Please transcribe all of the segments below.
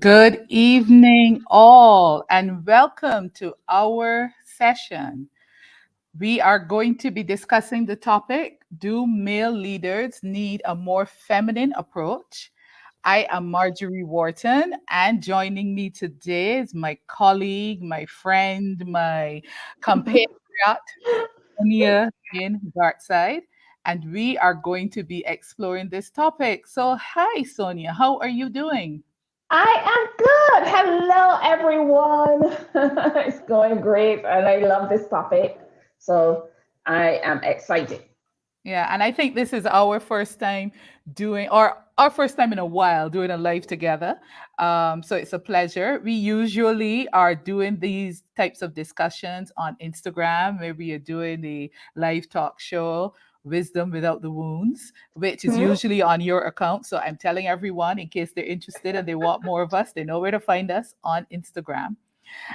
Good evening, all, and welcome to our session. We are going to be discussing the topic: Do male leaders need a more feminine approach? I am Marjorie Wharton, and joining me today is my colleague, my friend, my compatriot, Sonia in Darkside. And we are going to be exploring this topic. So, hi, Sonia, how are you doing? I am good. Hello, everyone. It's going great, and I love this topic. So I am excited. Yeah, and I think this is our first time doing, or our first time in a while doing a live together. So it's a pleasure. We usually are doing these types of discussions on Instagram, where we are doing the live talk show, Wisdom Without the Wounds, which is Hmm? usually on your account. So I'm telling everyone, in case they're interested and they want more of us, they know where to find us on Instagram.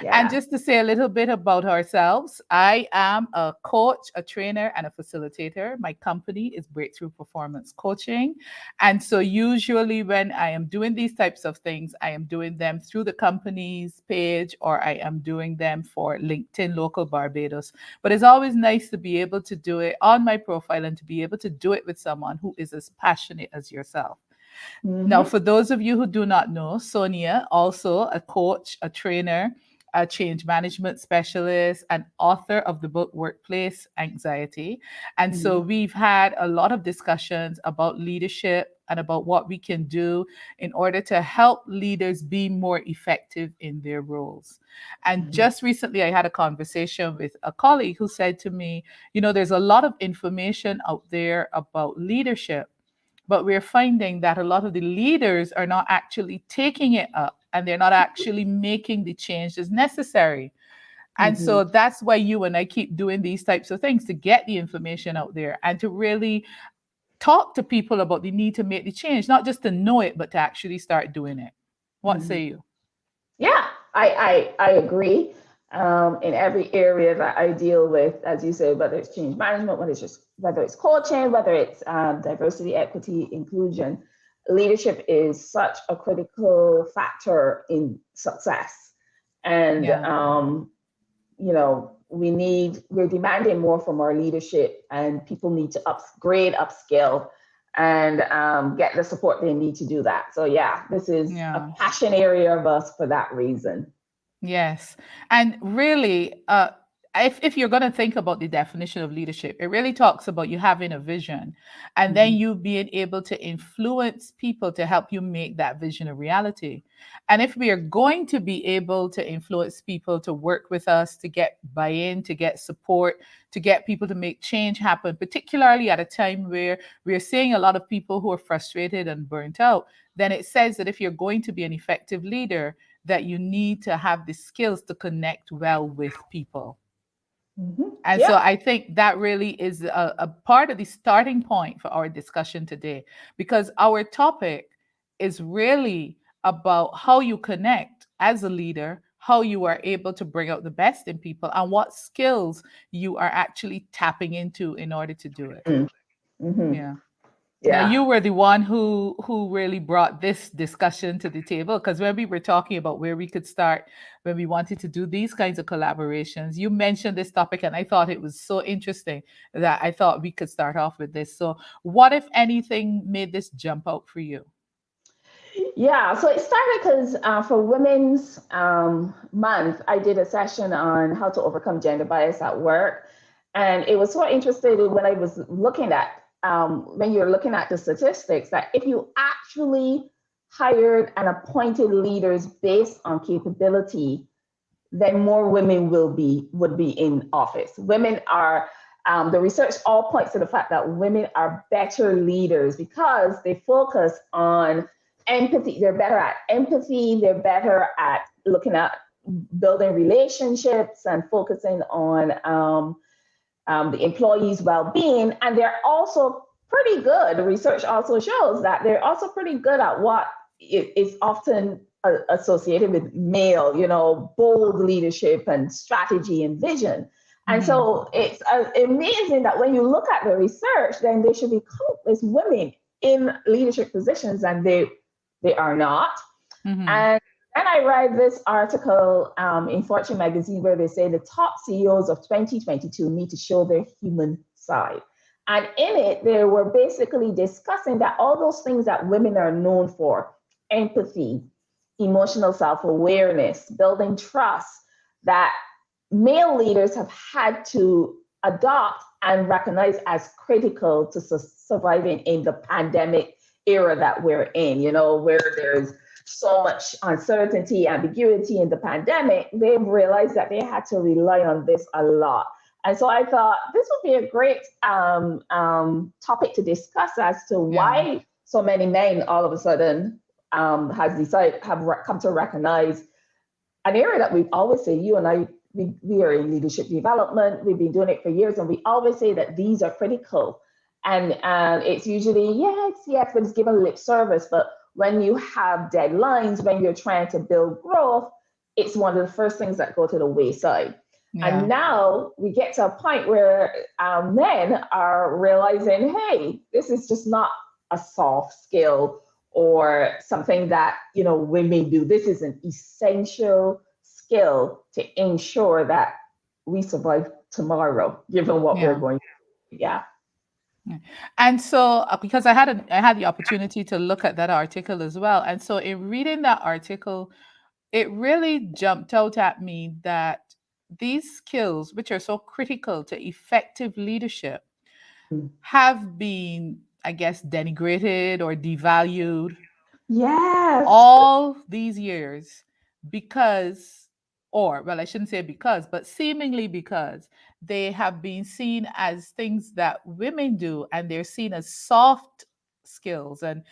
And Yeah. just to say a little bit about ourselves, I am a coach, a trainer, and a facilitator. My company is Breakthrough Performance Coaching. And so, usually, when I am doing these types of things, I am doing them through the company's page or I am doing them for LinkedIn Local Barbados. But it's always nice to be able to do it on my profile and to be able to do it with someone who is as passionate as yourself. Now, Hmm. for those of you who do not know, Sonia, also a coach, a trainer, a change management specialist, and author of the book Workplace Anxiety. And so Hmm. we've had a lot of discussions about leadership and about what we can do in order to help leaders be more effective in their roles. And Hmm. just recently, I had a conversation with a colleague who said to me, there's a lot of information out there about leadership, but we're finding that a lot of the leaders are not actually taking it up and they're not actually making the changes necessary. And Hmm. so that's why you and I keep doing these types of things to get the information out there and to really talk to people about the need to make the change, not just to know it, but to actually start doing it. What Hmm. say you? Yeah, I agree. In every area that I deal with, as you say, whether it's change management, whether it's coaching, whether it's diversity, equity, inclusion, leadership is such a critical factor in success. And Yeah. we're demanding more from our leadership, and people need to upgrade, upskill, and get the support they need to do that. So yeah, this is a Yeah. passion area of us for that reason. Yes. And really, if you're going to think about the definition of leadership, it really talks about you having a vision and then Hmm. you being able to influence people to help you make that vision a reality. And if we are going to be able to influence people to work with us, to get buy in, to get support, to get people to make change happen, particularly at a time where we're seeing a lot of people who are frustrated and burnt out, then it says that if you're going to be an effective leader, that you need to have the skills to connect well with people. Hmm. And so Yep. I think that really is a part of the starting point for our discussion today, because our topic is really about how you connect as a leader, how you are able to bring out the best in people, and what skills you are actually tapping into in order to do it. Hmm. Yeah. Now Yeah. you were the one who really brought this discussion to the table, because when we were talking about where we could start when we wanted to do these kinds of collaborations, you mentioned this topic and I thought it was so interesting that I thought we could start off with this. So what, if anything, made this jump out for you? Yeah, so it started because for Women's Month, I did a session on how to overcome gender bias at work. And it was so interesting when I was looking at, when you're looking at the statistics, that if you actually hired and appointed leaders based on capability, then more women would be in office. Women are the research all points to the fact that women are better leaders because they focus on empathy. They're better at empathy. They're better at looking at building relationships and focusing on the employees' well-being. And they're also pretty good. The research also shows that they're also pretty good at what is often associated with male, bold leadership and strategy and vision. And Mm-hmm. so it's amazing that when you look at the research, then there should be countless women in leadership positions, and they are not. Mm-hmm. And Then I read this article in Fortune magazine where they say the top CEOs of 2022 need to show their human side. And in it, they were basically discussing that all those things that women are known for, empathy, emotional self awareness, building trust, that male leaders have had to adopt and recognize as critical to surviving in the pandemic era that we're in, where there's so much uncertainty, ambiguity in the pandemic. They've realized that they had to rely on this a lot. And so I thought this would be a great topic to discuss as to Yeah. why so many men all of a sudden have come to recognize an area that we always say, you and I, we are in leadership development. We've been doing it for years, and we always say that these are critical. And it's usually, yes, but it's given lip service. But when you have deadlines, when you're trying to build growth, it's one of the first things that go to the wayside. And Yeah. now we get to a point where men are realizing, hey, this is just not a soft skill or something that women do. This is an essential skill to ensure that we survive tomorrow, given what we're Yeah. going through. Yeah. Yeah. And so, because I had the opportunity to look at that article as well, and so in reading that article, it really jumped out at me that these skills, which are so critical to effective leadership, have been, I guess, denigrated or devalued Yes. all these years because, or, well, I shouldn't say because, but seemingly because they have been seen as things that women do and they're seen as soft skills. And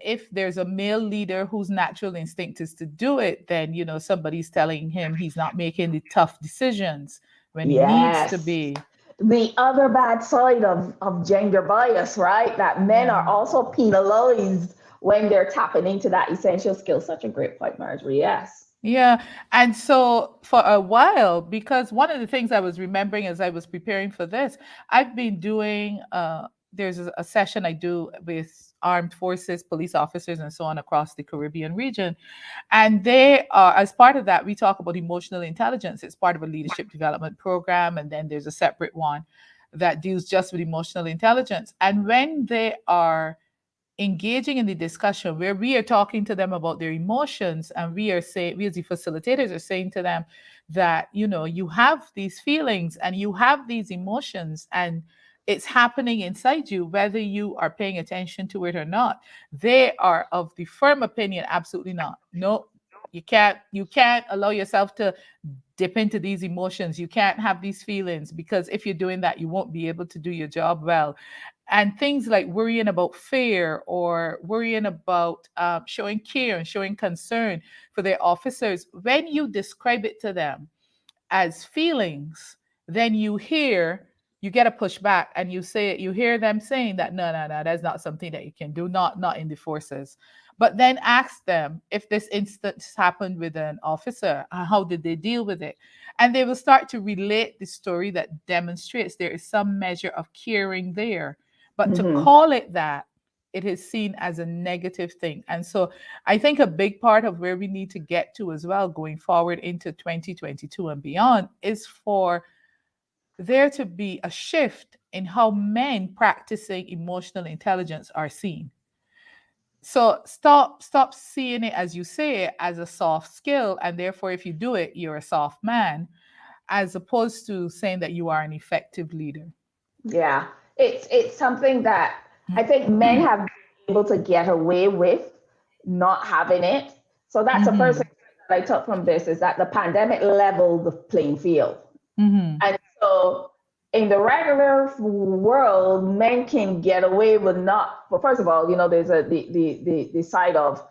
if there's a male leader whose natural instinct is to do it, then somebody's telling him he's not making the tough decisions when he needs to Yes. be. The other bad side of gender bias, right? That men are Yeah. also penalized when they're tapping into that essential skill. Such a great point, Marjorie. Yes. Yeah. And so for a while, because one of the things I was remembering as I was preparing for this, I've been doing, there's a session I do with armed forces, police officers, and so on across the Caribbean region. And they are, as part of that, we talk about emotional intelligence. It's part of a leadership development program. And then there's a separate one that deals just with emotional intelligence. And when they are engaging in the discussion where we are talking to them about their emotions and we are saying, we as the facilitators are saying to them that you have these feelings and you have these emotions and it's happening inside you whether you are paying attention to it or not. They are of the firm opinion, absolutely not. No, you can't allow yourself to dip into these emotions. You can't have these feelings because if you're doing that, you won't be able to do your job well. And things like worrying about fear or worrying about showing care and showing concern for their officers, when you describe it to them as feelings, then you get a pushback and you hear them saying that no, that's not something that you can do, not in the forces. But then ask them if this instance happened with an officer, how did they deal with it? And they will start to relate the story that demonstrates there is some measure of caring there. But to Mm-hmm. call it that, it is seen as a negative thing. And so I think a big part of where we need to get to as well going forward into 2022 and beyond is for there to be a shift in how men practicing emotional intelligence are seen. So stop seeing it, as you say, as a soft skill and therefore if you do it you're a soft man, as opposed to saying that you are an effective leader. Yeah, it's something that I think men have been able to get away with not having it. So that's the first Mhm. thing that I took from this is that the pandemic leveled the playing field. Mhm. And so in the regular world, men can get away with not. Well, first of all, there's the side of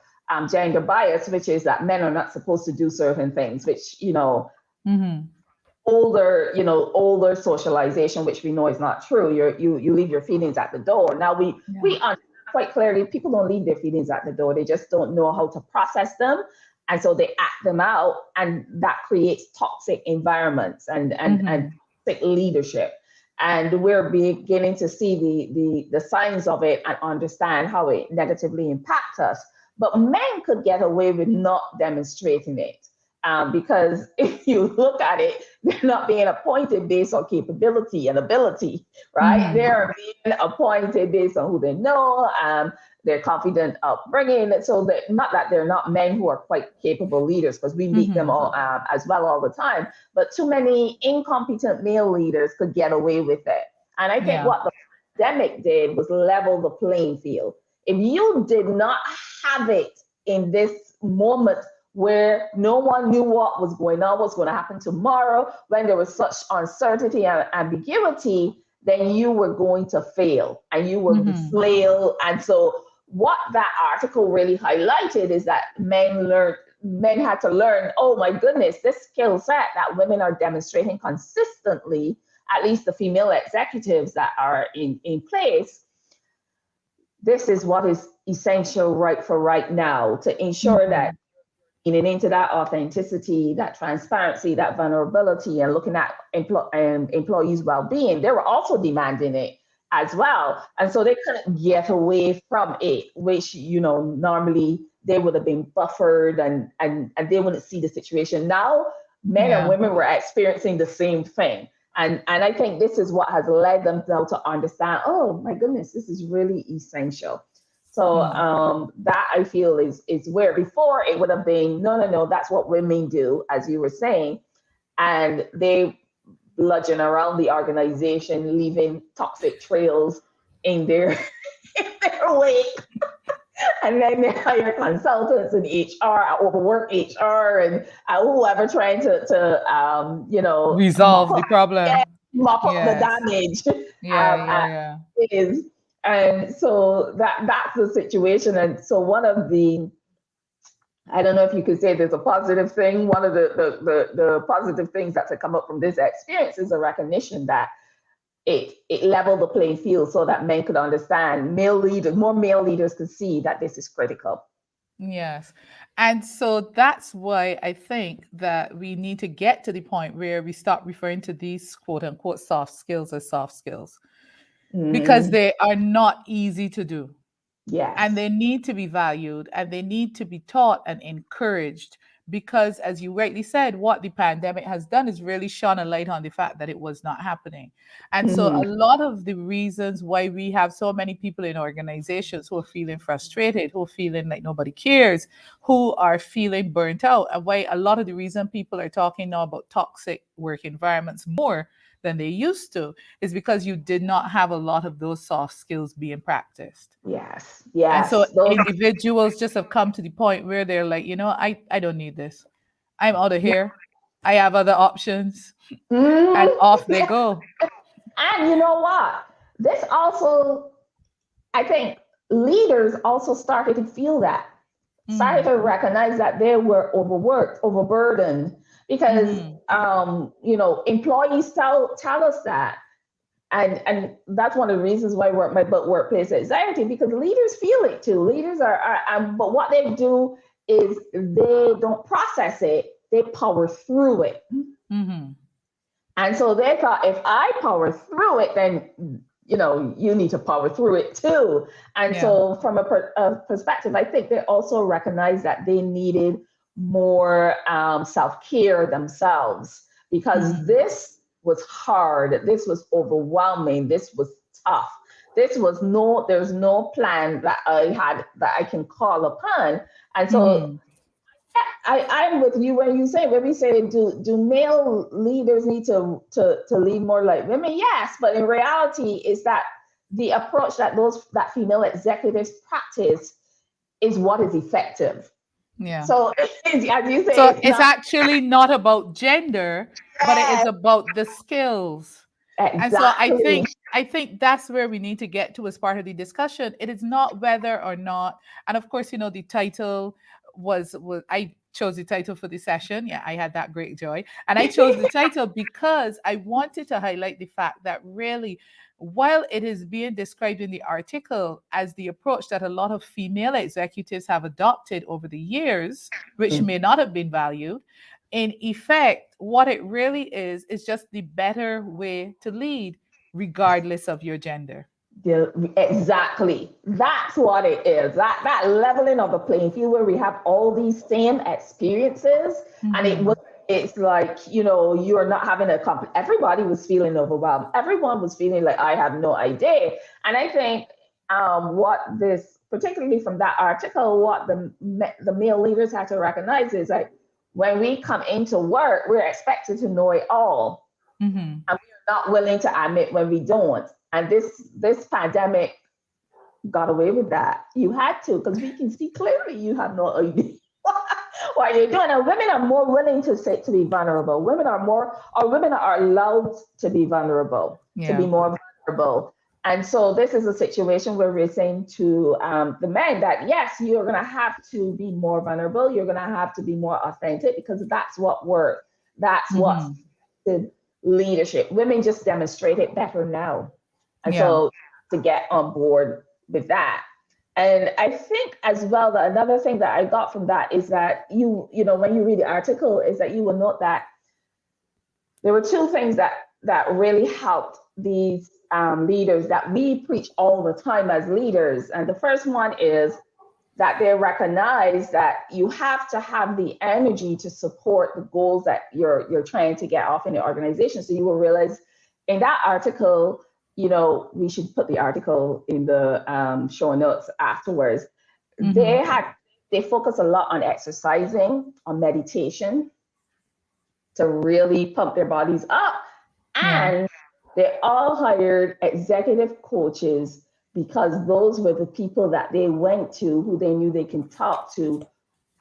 gender bias, which is that men are not supposed to do certain things, which Mhm. older socialization, which we know is not true. You leave your feelings at the door. Now we Yeah. understand quite clearly people don't leave their feelings at the door. They just don't know how to process them, and so they act them out, and that creates toxic environments and Mhm. toxic leadership. And we're beginning to see the signs of it and understand how it negatively impacts us. but men could get away with not demonstrating it. Because if you look at it, they're not being appointed based on capability and ability, right? Mm-hmm. They're being appointed based on who they know, their confident upbringing. So that not that they're not men who are quite capable leaders, because we meet them Mm-hmm. all as well all the time. But too many incompetent male leaders could get away with it. And I think Yeah. what the pandemic did was level the playing field. If you did not have it in this moment where no one knew what was going on, what's going to happen tomorrow, when there was such uncertainty and ambiguity, then you were going to fail and you were Mm-hmm. flail. And so what that article really highlighted is that men had to learn, oh my goodness, this skill set that women are demonstrating consistently, at least the female executives that are in place, this is what is essential right for right now to ensure that Mm-hmm. leaning into that authenticity, that transparency, that vulnerability, and looking at employees' well-being, they were also demanding it as well. And so they couldn't get away from it, which, normally they would have been buffered and they wouldn't see the situation. Now, men and Yeah. women were experiencing the same thing. And I think this is what has led them now to understand, oh my goodness, this is really essential. So Mm. that I feel is where before it would have been no, that's what women do, as you were saying, and they bludgeon around the organization, leaving toxic trails in their in their wake, and then they hire consultants in HR, overwork HR, and whoever trying to mop Resolve up, the problem. mop up the Yes. damage Yeah, yeah, as yeah. it is. And so that's the situation. And so one of the, I don't know if you could say there's a positive thing. One of the positive things that to come up from this experience is a recognition that it leveled the playing field so that men could understand, more male leaders could see that this is critical. Yes. And so that's why I think that we need to get to the point where we stop referring to these quote unquote soft skills as soft skills because Mm, they are not easy to do. And yes. they need to be valued and they need to be taught and encouraged because, as you rightly said, what the pandemic has done is really shone a light on the fact that it was not happening. And so a Mhm. lot of the reasons why we have so many people in organizations who are feeling frustrated, who are feeling like nobody cares, who are feeling burnt out, and why a lot of the reason people are talking now about toxic work environments more than they used to is because you did not have a lot of those soft skills being practiced. Yes. And so Yes. Those. individuals just have come to the point where they're like, I don't need this. I'm out of Yeah. here. I have other options. And Mhm. off they go. And you know what? This also, I think leaders also started to feel that, started Mm-hmm. to recognize that they were overworked, overburdened, because Mm-hmm. employees tell us that. And that's one of the reasons why I work my book Workplace Anxiety, because leaders feel it too. Leaders but what they do is they don't process it, they power through it. Mm-hmm. And so they thought, if I power through it, then you need to power through it too. And Yeah. so, from a perspective, I think they also recognized that they needed more self-care themselves, because Mm-hmm. this was hard, this was overwhelming, this was tough. There's no plan that I had that I can call upon. And so Mm-hmm. I'm with you when we say do male leaders need to lead more like women? Yes, but in reality, is that the approach that female executives practice is what is effective. Yeah. So as you say, So it's it's not. actually not about gender, but it is Yes, about the skills. And so I exactly. think I think that's where we need to get to as part of the discussion. It is not whether or not, and of course, the title was I chose the title for the session. Yeah, I had that great joy. And I chose the title because I wanted to highlight the fact that really, while it is being described in the article as the approach that a lot of female executives have adopted over the years, which may not have been valued, in effect, what it really is just the better way to lead, regardless of your gender. Exactly. That's what it is. That leveling of the playing field where we have all these same experiences, and Mm-hmm. it's like, you're not having everybody was feeling overwhelmed. Everyone was feeling like I have no idea. And I think what this, particularly from that article, what the male leaders had to recognize is like when we come into work, we're expected to know it all, Mm-hmm. and we're not willing to admit when we don't. And this pandemic got away with that. You had to, because we can see clearly you have no idea what you're doing. And women are more willing to be vulnerable. Women are allowed to be vulnerable, to be Yeah. more vulnerable. And so this is a situation where we're saying to the men that yes, you're going to have to be more vulnerable. You're going to have to be more authentic, because that's what works. That's what's Mm-hmm. the leadership. Women just demonstrate it better now. And Yeah. so to get on board with that. And I think as well that another thing that I got from that is that when you read the article, is that you will note that there were two things that really helped these leaders that we preach all the time as leaders. And the first one is that they recognize that you have to have the energy to support the goals that you're trying to get off in the organization. So you will realize in that article, we should put the article in the show notes afterwards. Mm-hmm. They focus a lot on exercising, on meditation, to really pump their bodies up. Yeah. And they all hired executive coaches because those were the people that they went to, who they knew they can talk to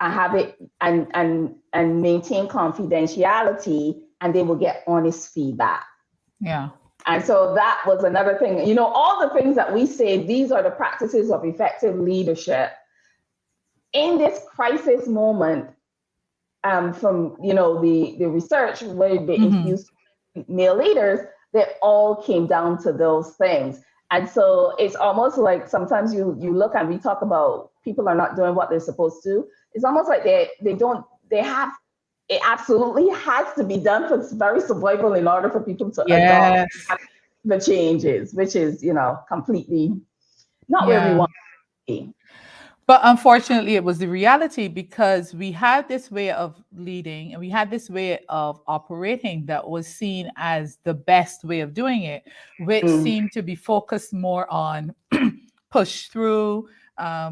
and have it and maintain confidentiality, and they will get honest feedback. Yeah. And so that was another thing. All the things that we say, these are the practices of effective leadership. In this crisis moment, from the research where they Mm-hmm. interviewed male leaders, they all came down to those things. And so it's almost like sometimes you look and we talk about people are not doing what they're supposed to. It's almost like they have it absolutely has to be done for very survival in order for people to adopt Yes. the changes, which is completely not where we Yeah. want to be. But unfortunately, it was the reality because we had this way of leading and we had this way of operating that was seen as the best way of doing it, which Mm, seemed to be focused more on push through,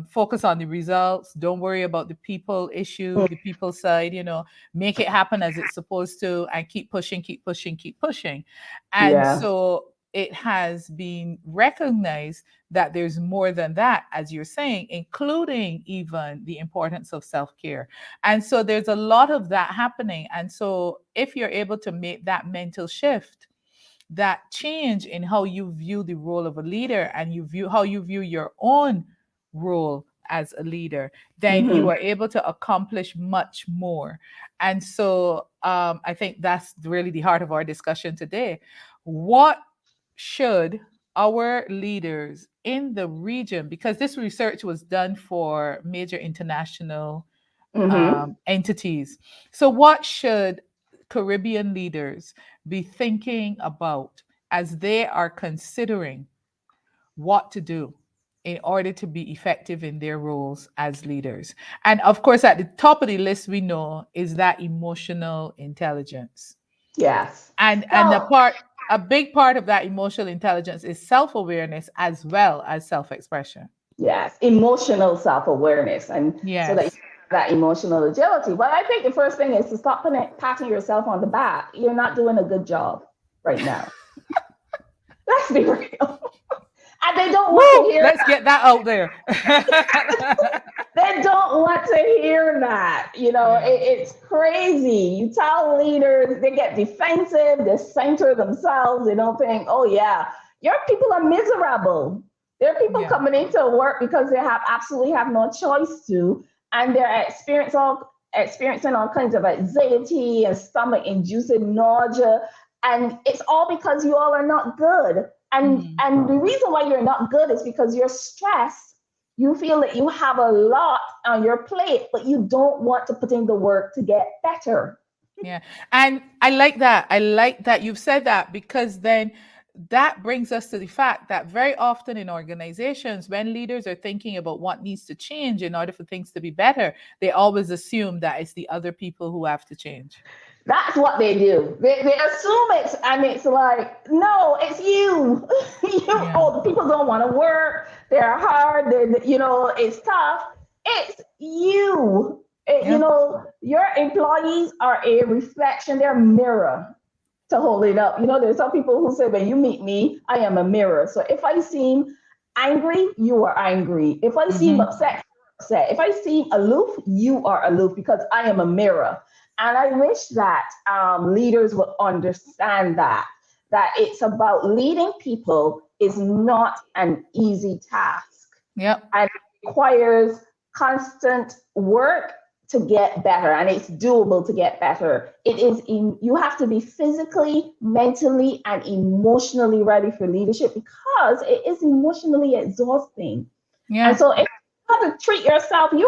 focus on the results, don't worry about the people issue, mm, the people side, make it happen as it's supposed to, and keep pushing, keep pushing, keep pushing. And yeah. so it has been recognized that there's more than that, as you're saying, including even the importance of self care. And so there's a lot of that happening. And so if you're able to make that mental shift, that change in how you view the role of a leader and how you view your own role as a leader, then you Hmm. are able to accomplish much more. And so I think that's really the heart of our discussion today. What should our leaders in the region, because this research was done for major international Hmm. entities, so what should Caribbean leaders be thinking about as they are considering what to do in order to be effective in their roles as leaders? And of course, at the top of the list, we know is that emotional intelligence. Yes. And Well, a big part of that emotional intelligence is self-awareness as well as self-expression. yes, emotional self-awareness, and so that you Yes. have that emotional agility. But I think the first thing is to stop patting yourself on the back. You're not doing a good job right now. Let's be real. And they don't want to Woo! hear Let's get that out there. they don't want to hear that. Yeah. It's crazy. You tell leaders, they get defensive, they center themselves, they don't think, oh yeah, your people are miserable. There are people Yeah. coming into work because they have absolutely have no choice to, and they're experiencing all kinds of anxiety and stomach inducing nausea. And it's all because you all are not good. And Mhm. and the reason why you're not good is because you're stressed. You feel that you have a lot on your plate, but you don't want to put in the work to get better. Yeah. And I like that. I like that you've said that because then that brings us to the fact that very often in organizations, when leaders are thinking about what needs to change in order for things to be better, they always assume that it's the other people who have to change. That's what they do. They assume it's, and it's like, no, it's you. Yeah. Oh, the people don't want to work. They're hard. It's tough. It's you. Yeah. Your employees are a reflection. They're a mirror to hold it up. There's some people who say, when you meet me, I am a mirror. So if I seem angry, you are angry. If I seem Mm-hmm. upset, upset. If I seem aloof, you are aloof because I am a mirror. And I wish that leaders would understand that it's about leading people is not an easy task Yep. and it requires constant work to get better, and it's doable to get better. You have to be physically, mentally, and emotionally ready for leadership because it is emotionally exhausting. And Yeah. so if you have to treat yourself, you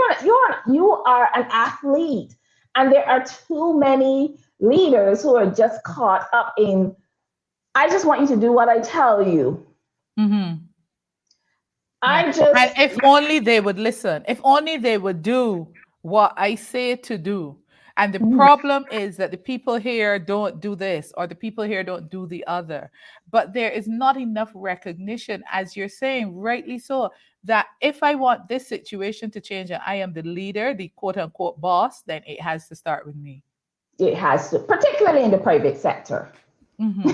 are an athlete, and there are too many leaders who are just caught up in, I just want you to do what I tell you. Mm-hmm. Yeah. I And just if only they would listen, if only they would do what I say to do. And the problem is that the people here don't do this or the people here don't do the other. But there is not enough recognition, as you're saying, rightly so, that if I want this situation to change and I am the leader, the quote unquote boss, then it has to start with me. it has to, particularly in the private sector. Hmm.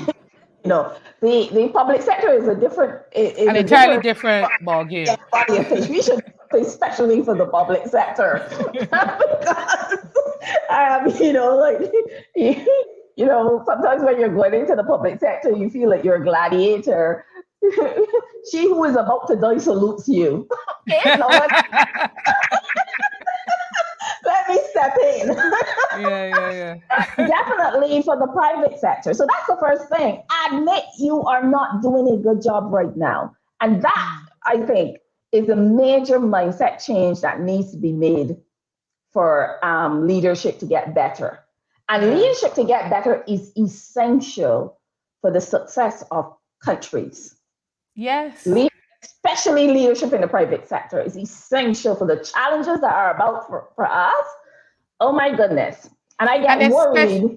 You know, the public sector is a different An is a entirely different different ball game. body of fish. We should say especially for the public sector because like sometimes when you're going into the public sector, you feel like you're a gladiator. She who is about to die salutes you. Okay, no, let me step in. Yeah, yeah, Definitely for the private sector. So that's the first thing. Admit you are not doing a good job right now. And that, yeah. I think, is a major mindset change that needs to be made for leadership to get better. And Yeah. leadership to get better is essential for the success of countries. Yes. Le- Especially leadership in the private sector is essential for the challenges that are about for us. Oh my goodness. And I And get especially, worried.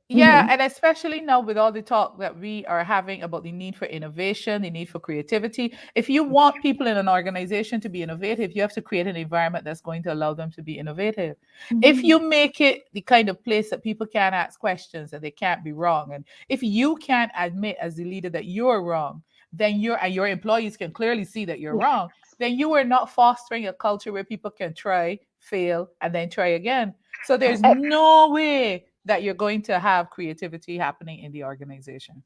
yeah, Mhm. and especially now with all the talk that we are having about the need for innovation, the need for creativity. If you want people in an organization to be innovative, you have to create an environment that's going to allow them to be innovative. If Mhm. you make it the kind of place that people can't ask questions and they can't be wrong, and if you can't admit as the leader that you're wrong, then your employees can clearly see that you're Yeah. wrong, then you are not fostering a culture where people can try, fail, and then try again. So there's no way that you're going to have creativity happening in the organization.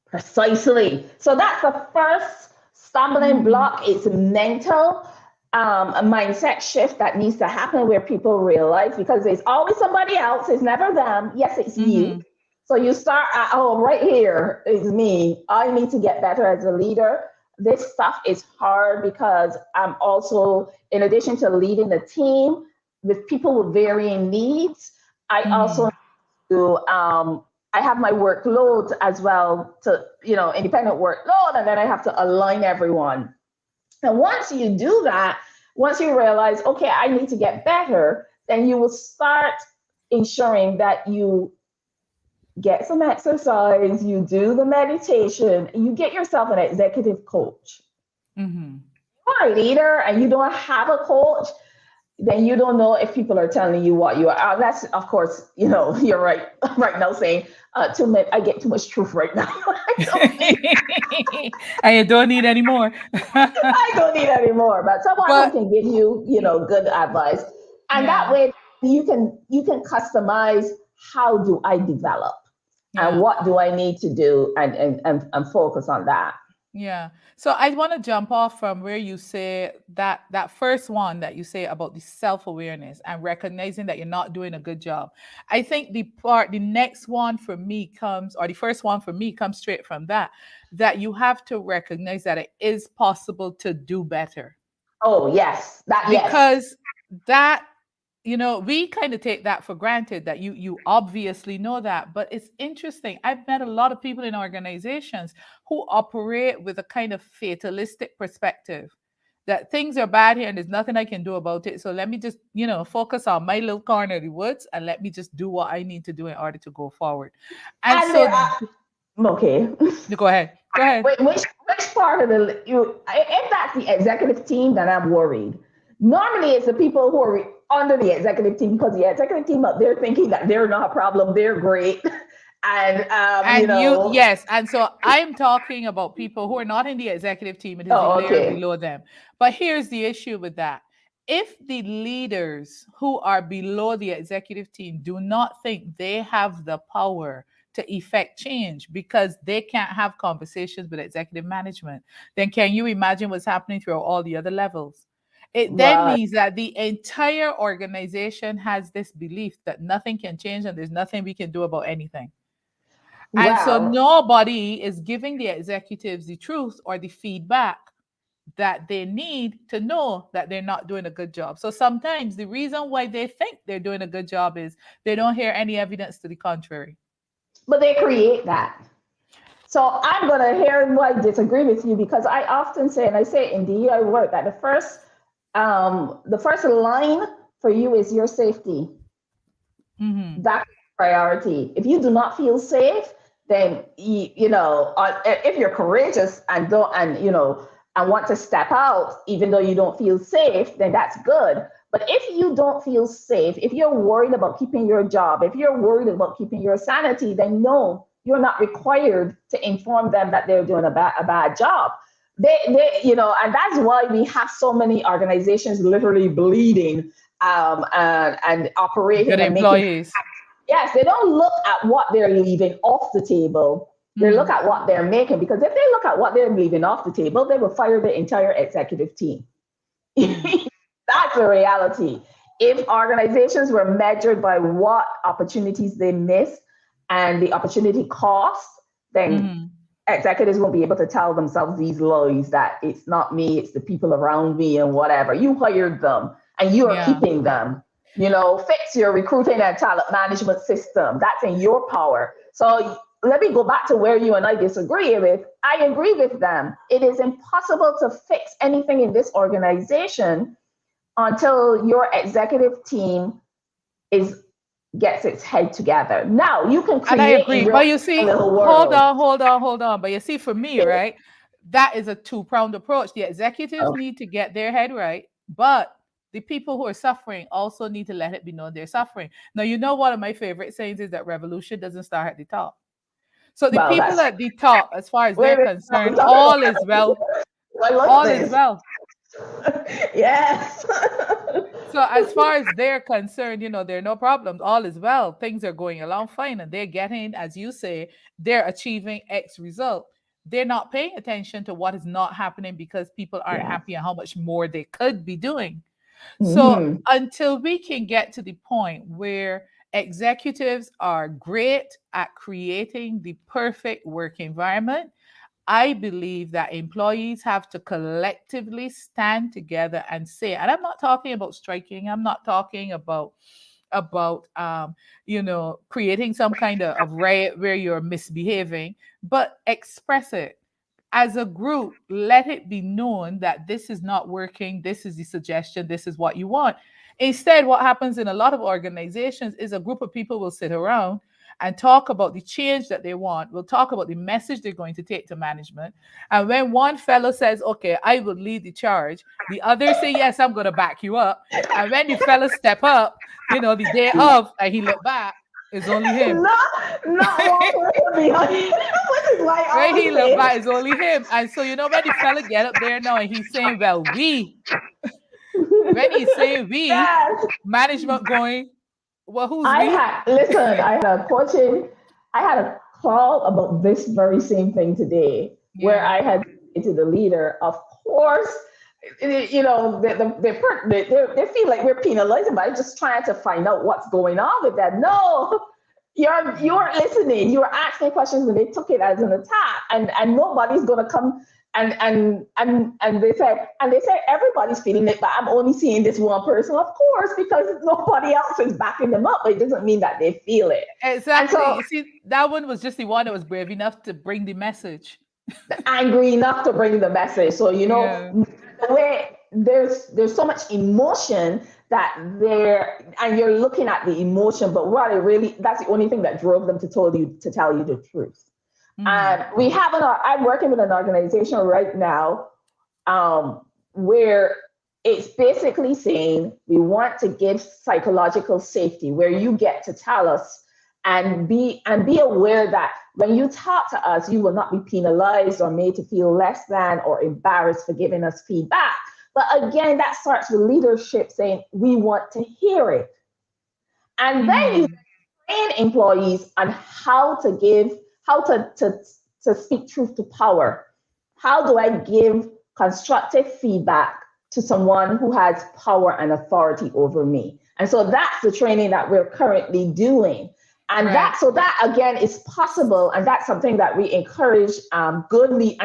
Precisely. So that's the first stumbling Mm-hmm. block. It's mental, a mindset shift that needs to happen where people realize because there's always somebody else. It's never them. Yes, it's you. Mm-hmm. So you start at home. Right here is me. I need to get better as a leader. This stuff is hard because I'm also, in addition to leading the team with people with varying needs, I Mm-hmm. also do I have my workload as well to, independent workload, and then I have to align everyone. And once you do that, once you realize, okay, I need to get better, then you will start ensuring that you get some exercise, you do the meditation, you get yourself an executive coach. Mm-hmm. You're a leader and you don't have a coach, then you don't know if people are telling you what you are. That's, of course, you're right right now saying, too much, I get too much truth right now. And you don't need any more. I don't need any more, but someone who But can give you, good advice. And that yeah, way you can customize how do I develop and yeah. what do I need to do and focus on that. Yeah. So I want to jump off from where you say that first one that you say about the self-awareness and recognizing that you're not doing a good job. I think the next one for me comes, or the first one for me comes straight from that you have to recognize that it is possible to do better. Oh yes, that yes. Because that we kind of take that for granted that you obviously know that, but it's interesting. I've met a lot of people in organizations who operate with a kind of fatalistic perspective that things are bad here and there's nothing I can do about it. So let me just, focus on my little corner of the woods and let me just do what I need to do in order to go forward. And And so, there are, okay. go ahead. Go ahead. Which part of if that's the executive team, then I'm worried. Normally, it's the people who are under the executive team, because the executive team up there thinking that they're not a problem, they're great, and And yes. And so I'm talking about people who are not in the executive team, it is the oh, layer okay, below them. But here's the issue with that. If the leaders who are below the executive team do not think they have the power to effect change because they can't have conversations with executive management, then can you imagine what's happening through all the other levels? It then right, means that the entire organization has this belief that nothing can change and there's nothing we can do about anything. And so wow. nobody is giving the executives the truth or the feedback that they need to know that they're not doing a good job. So sometimes the reason why they think they're doing a good job is they don't hear any evidence to the contrary. But they create that. So I'm gonna hear why I disagree with you, because I often say, and I say in the EI work, that the first line for you is your safety. Mm-hmm. That's priority. If you do not feel safe, then if you're courageous and don't and want to step out even though you don't feel safe, then that's good. But if you don't feel safe, if you're worried about keeping your job, if you're worried about keeping your sanity, then no, you're not required to inform them that they're doing a bad job. And that's why we have so many organizations literally bleeding, and Good operating and making. employees. Yes, they don't look at what they're leaving off the table. They look Mm-hmm. at what they're making, because if they look at what they're leaving off the table, they will fire the entire executive team. Mm-hmm. That's the reality. If organizations were measured by what opportunities they miss and the opportunity cost, then Mm-hmm. executives won't be able to tell themselves these lies that it's not me, it's the people around me and whatever. You hired them and you are Yeah. keeping them. Fix your recruiting and talent management system. That's in your power. So let me go back to where you and I disagree with. I agree with them. It is impossible to fix anything in this organization until your executive team is gets its head together. Now you can And I create in agree. your But you see, little hold world. on, hold on, hold on. But you see, for me, right, that is a two-pronged approach. The executives need to get their head right, but the people who are suffering also need to let it be known they're suffering. Now, one of my favorite sayings is that revolution doesn't start at the top. So the Well, people that's at the top, as far as wait they're a minute. Are we concerned, talking all is about well. I like All is this. well. Yes. So as far as they're concerned, there are no problems. All is well. Things are going along fine, and they're getting, as you say, they're achieving X result. They're not paying attention to what is not happening because people aren't Yeah. happy and how much more they could be doing. So Hmm. until we can get to the point where executives are great at creating the perfect work environment, I believe that employees have to collectively stand together and say, and I'm not talking about striking, I'm not talking about creating some kind of riot where you're misbehaving, but express it as a group. Let it be known that this is not working, this is the suggestion, this is what you want. Instead, what happens in a lot of organizations is a group of people will sit around and talk about the change that they want. We'll talk about the message they're going to take to management. And when one fellow says, okay, I will lead the charge, the others say, yes, I'm going to back you up. And when the fellow step up, the day of, and he look back, it's only him. Not one person behind, which is why I When he always look say, back, it's only him. And so, when the fella get up there now and he's saying, well, when he's saying yes. management going, well, who's I we? had listen. I had a coaching. I had a call about this very same thing today, where Yeah. I had to the leader. Of course, they feel like we're penalizing, but I'm just trying to find out what's going on with that. No, you're Yeah. listening. You're asking questions, and they took it as an attack, and nobody's gonna come. and they said everybody's feeling it, but I'm only seeing this one person, of course, because nobody else is backing them up. But it doesn't mean that they feel it. And Exactly. so You see, that one was just the one that was brave enough to bring the message. angry enough to bring the message. So Yeah. the way there's so much emotion that there, and you're looking at the emotion, but what it really, that's the only thing that drove them to tell you the truth. Mm. And I'm working with an organization right now, where it's basically saying we want to give psychological safety, where you get to tell us and be aware that when you talk to us, you will not be penalized or made to feel less than or embarrassed for giving us feedback. But again, that starts with leadership saying we want to hear it, and then you Mm. train employees on how to speak truth to power. How do I give constructive feedback to someone who has power and authority over me? And so that's the training that we're currently doing. And Right. that again is possible, and that's something that we encourage and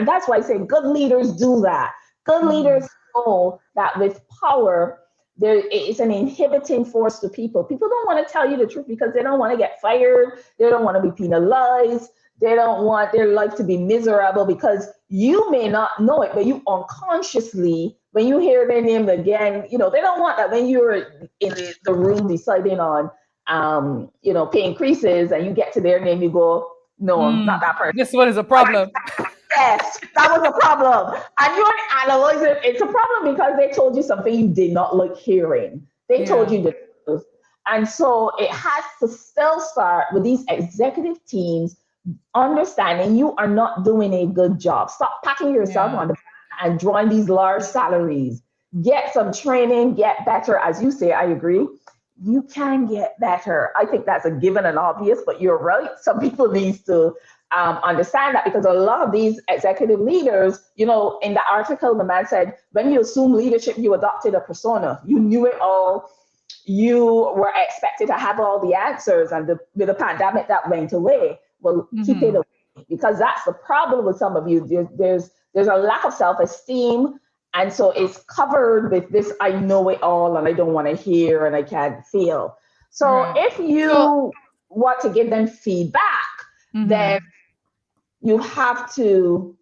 that's why I say good leaders do that. Good Mm. leaders know that with power there is an inhibiting force to people. People don't want to tell you the truth because they don't want to get fired. They don't want to be penalized. They don't want their life to be miserable because you may not know it, but you unconsciously, when you hear their name again, they don't want that when you're in the room deciding on, pay increases and you get to their name, you go, no, not Mm. that person. This one is a problem. Yes, that was a problem. And you analyze it. It's a problem because they told you something you did not like hearing. They told Yeah. you the truth. And so it has to still start with these executive teams understanding you are not doing a good job. Stop patting yourself Yeah. on the back and drawing these large salaries. Get some training, get better. As you say, I agree. You can get better. I think that's a given and obvious, but you're right. Some people need to understand that, because a lot of these executive leaders, in the article, the man said, when you assume leadership, you adopted a persona. You knew it all. You were expected to have all the answers, and with the pandemic that went away. Well, keep it Mm-hmm. away, because that's the problem with some of you. There's a lack of self-esteem, and so it's covered with this I know it all and I don't want to hear and I can't feel. So Right. if So, you want to give them feedback, then mm-hmm. you have to,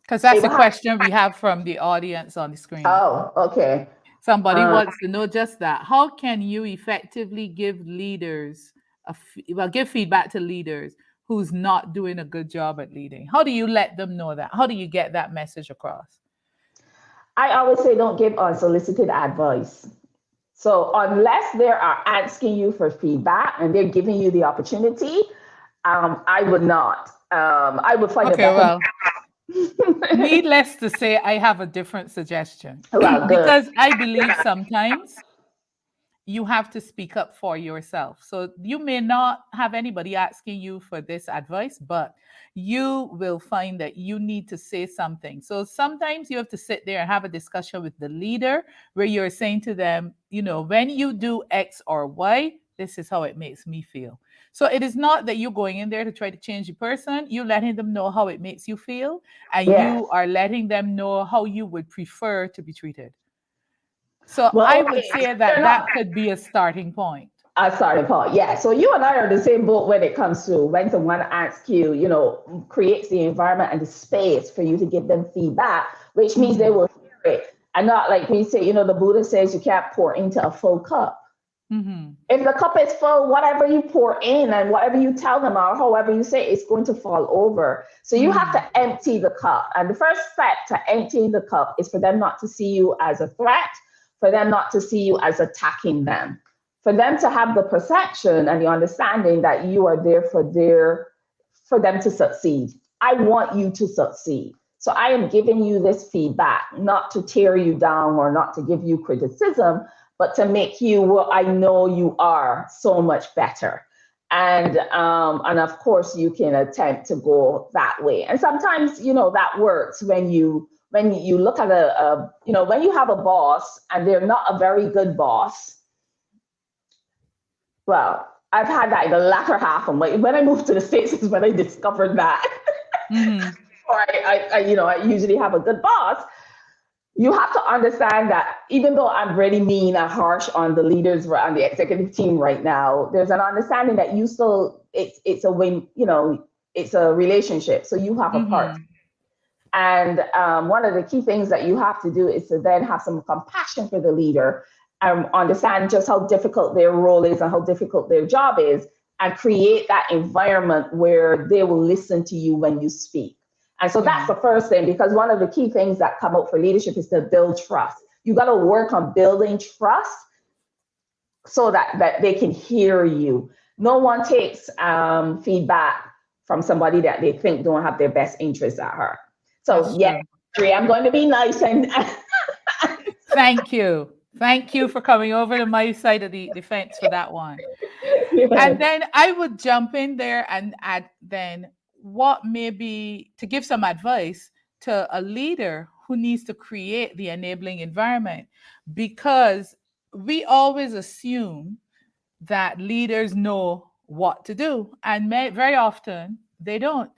Because they that's the will have, question we have from the audience on the screen. oh, okay. Somebody Um, wants to know just that. How can you effectively give leaders give feedback to leaders who's not doing a good job at leading? How do you let them know that? How do you get that message across? I always say don't give unsolicited advice. So unless they are asking you for feedback and they're giving you the opportunity, I would not. I would find a Okay, better. well, needless to say, I have a different suggestion Well, good. because I believe sometimes you have to speak up for yourself. So you may not have anybody asking you for this advice, but you will find that you need to say something. So sometimes you have to sit there and have a discussion with the leader where you're saying to them, when you do X or Y, this is how it makes me feel. So it is not that you're going in there to try to change the person. You're letting them know how it makes you feel, and Yes. you are letting them know how you would prefer to be treated. So I Well, would okay. say They're that not. that could be a starting point. Sorry, Paul. Yeah. So you and I are in the same boat when it comes to when someone asks you, creates the environment and the space for you to give them feedback, which means they Mhm. will hear it. And not like we say, the Buddha says you can't pour into a full cup. Mhm. If the cup is full, whatever you pour in and whatever you tell them or however you say, it's going to fall over. So you have Mhm. to empty the cup. And the first step to emptying the cup is for them not to see you as a threat, for them not to see you as attacking them, for them to have the perception and the understanding that you are there for them to succeed. I want you to succeed. So I am giving you this feedback, not to tear you down or not to give you criticism, but to make you what I know you are so much better. And of course you can attempt to go that way. And sometimes that works when you look at when you have a boss and they're not a very good boss. Well, I've had that in the latter half of my when I moved to the States is when I discovered that. Mhm. or I usually have a good boss. You have to understand that even though I'm really mean and harsh on the leaders on the executive team right now, there's an understanding that you still it's a win, it's a relationship. So you have a part. Mm-hmm. And one of the key things that you have to do is to then have some compassion for the leader and understand just how difficult their role is and how difficult their job is, and create that environment where they will listen to you when you speak. And so Yeah. that's the first thing, because one of the key things that come out for leadership is to build trust. You got to work on building trust so that they can hear you. No one takes feedback from somebody that they think don't have their best interests at heart. So That's yes, true. I'm going to be nice and Thank you. Thank you for coming over to my side of the fence for that one. And yes, then I would jump in there and add then what maybe to give some advice to a leader who needs to create the enabling environment, because we always assume that leaders know what to do, and very often they don't.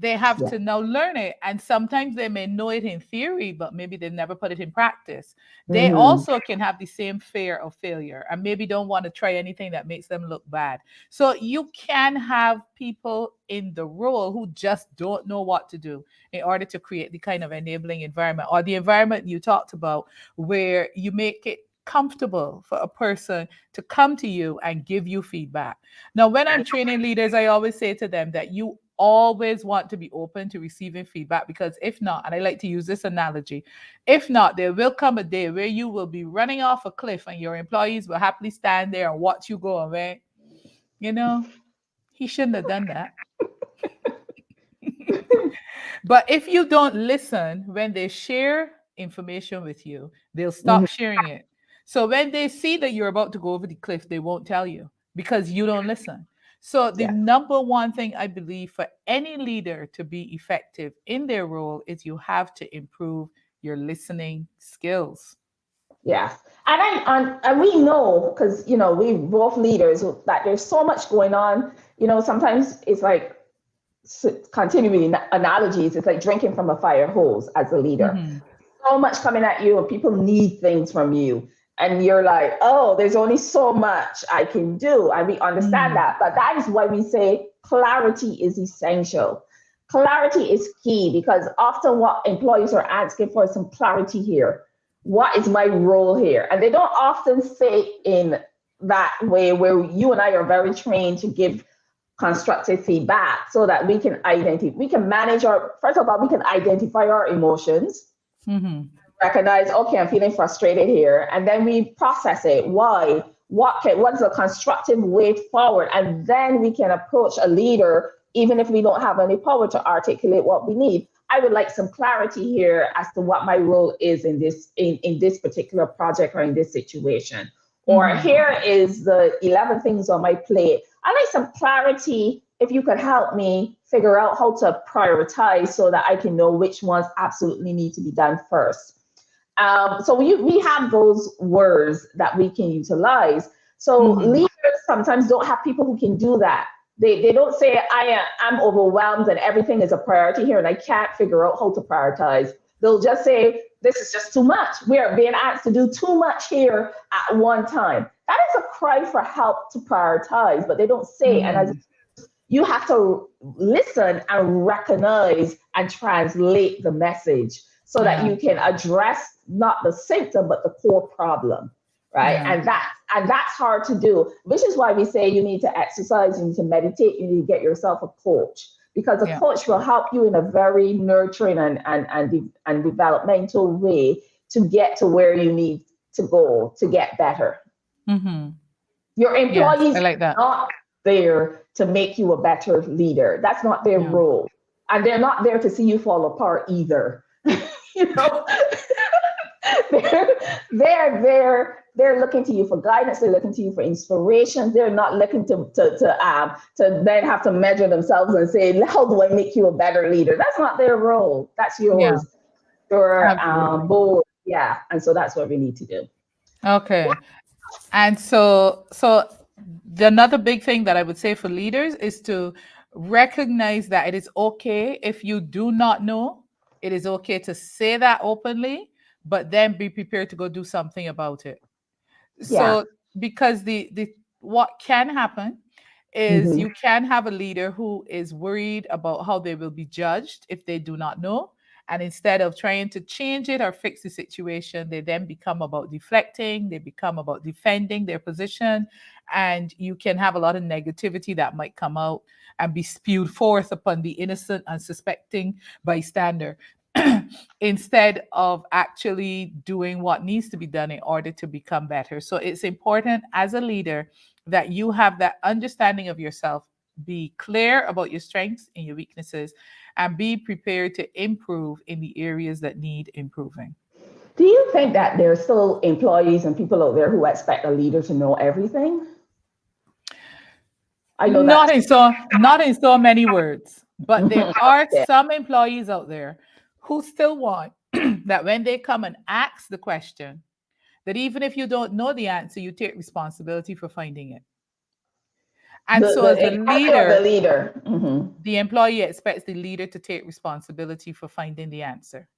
They have to now learn it, and sometimes they may know it in theory, but maybe they've never put it in practice. They mm-hmm. also can have the same fear of failure and maybe don't want to try anything that makes them look bad. So you can have people in the role who just don't know what to do in order to create the kind of enabling environment, or the environment you talked about, where you make it comfortable for a person to come to you and give you feedback. Now, when I'm training leaders, I always say to them that you always want to be open to receiving feedback, because if not, and I like to use this analogy, if not, there will come a day where you will be running off a cliff and your employees will happily stand there and watch you go away. You know, he shouldn't have done that. But if you don't listen when they share information with you, they'll Mm-hmm. stop sharing it. So when they see that you're about to go over the cliff, they won't tell you because you don't listen. So the Yeah. number one thing I believe for any leader to be effective in their role is you have to improve your listening skills. Yes. And we know, because we both leaders, that there's so much going on. Sometimes it's like, continuing analogies, it's like drinking from a fire hose as a leader. Hmm. So much coming at you, and people need things from you. And you're like, oh, there's only so much I can do. And we understand Mm. that. But that is why we say clarity is essential. Clarity is key, because often what employees are asking for is some clarity here. What is my role here? And they don't often say in that way, where you and I are very trained to give constructive feedback so that we can manage first of all, we can identify our emotions, Hmm. recognize, okay, I'm feeling frustrated here, and then we process it. Why? What's a constructive way forward? And then we can approach a leader, even if we don't have any power to articulate what we need. I would like some clarity here as to what my role is in this particular project or in this situation. Or Hmm. here is the 11 things on my plate. I like some clarity. If you could help me figure out how to prioritize so that I can know which ones absolutely need to be done first. So we have those words that we can utilize. So Hmm. leaders sometimes don't have people who can do that. They don't say, I'm overwhelmed and everything is a priority here and I can't figure out how to prioritize. They'll just say, this is just too much. We are being asked to do too much here at one time. That is a cry for help to prioritize, but they don't say. And as Hmm. you have to listen and recognize and translate the message so that Yeah. you can address not the symptom but the core problem, right? Yeah. And that's hard to do, which is why we say you need to exercise, you need to meditate, you need to get yourself a coach, because a Yeah. coach will help you in a very nurturing and developmental way to get to where you need to go to get better. Hmm. Your Yes, I employees like that. are not there to make you a better leader. That's not their Yeah. role. And they're not there to see you fall apart either. you know, they're they're looking to you for guidance, they're looking to you for inspiration. They're not looking to then have to measure themselves and say, how do I make you a better leader? That's not their role. That's Yeah. yours. Your Absolutely. board. Yeah. And so that's what we need to do. Okay. And so another big thing that I would say for leaders is to Recognize that it is okay if you do not know. It is okay to say that openly, but then be prepared to go do something about it. Yeah. So because the what can happen is Hmm. you can have a leader who is worried about how they will be judged if they do not know, and instead of trying to change it or fix the situation, they then become about deflecting, they become about defending their position, and you can have a lot of negativity that might come out and be spewed forth upon the innocent and suspecting bystander instead of actually doing what needs to be done in order to become better. So it's important as a leader that you have that understanding of yourself, be clear about your strengths and your weaknesses, and be prepared to improve in the areas that need improving. Do you think that there are still employees and people out there who expect a leader to know everything? I know Not that's in so not in so many words, but there are okay. some employees out there who still want that when they come and ask the question, that even if you don't know the answer, you take responsibility for finding it. And The so, the as a employee or the leader, leader? Hmm. the employee expects the leader to take responsibility for finding the answer.